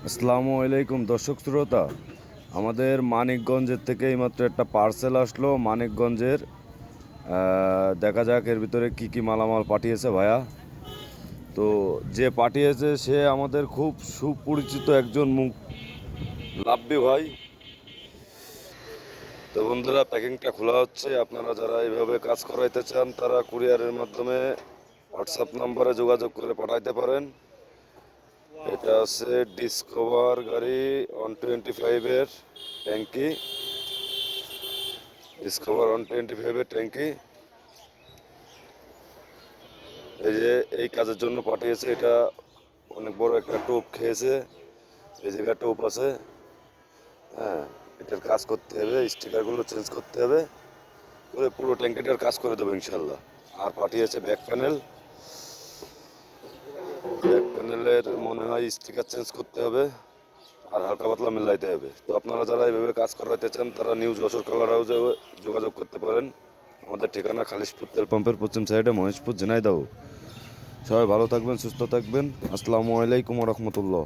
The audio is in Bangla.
আসসালামু আলাইকুম দর্শক শ্রোতা, আমাদের মানিকগঞ্জের থেকে এইমাত্র একটা পার্সেল আসলো মানিকগঞ্জের। দেখা যাক এর ভিতরে কি কি মালামাল পাঠিয়েছে ভাইয়া। তো যে পাঠিয়েছে সে আমাদের খুব সুপরিচিত একজন মুখ, লাভবি ভাই। তো বন্ধুরা, প্যাকিংটা খোলা হচ্ছে। আপনারা যারা এইভাবে কাজ করাইতে চান তারা কুরিয়ারের মাধ্যমে হোয়াটসঅ্যাপ নম্বরে যোগাযোগ করে পাঠাইতে পারেন। এটা আছে ডিসকভার গাড়ি 125-এর ট্যাঙ্কি। ডিসকভার 125-এর ট্যাঙ্কি এই যে এই কাজের জন্য পাঠিয়েছে। এটা অনেক বড় একটা টোপ খেয়েছে, এই জায়গায় টোপ আছে। হ্যাঁ, এটার কাজ করতে হবে, স্টিকারগুলো চেঞ্জ করতে হবে, করে পুরো ট্যাঙ্কিটার কাজ করে দেবো ইনশাল্লাহ। আর পাঠিয়েছে ব্যাক প্যানেল। ব্যাক প্যানেলের মনে হয় স্টিকার চেঞ্জ করতে হবে আর হালকা পাতলা মেলাইতে হবে। তো আপনারা যারা এইভাবে কাজ করাতে চান তারা নিউ যশোর কালার হাউসে যোগাযোগ করতে পারেন। আমাদের ঠিকানা খালিশপুর তেল পাম্পের পশ্চিম সাইডে, মহেশপুর, ঝিনাইদহ। সবাই ভালো থাকবেন, সুস্থ থাকবেন। আসসালামু আলাইকুম ওয়া রাহমাতুল্লাহ।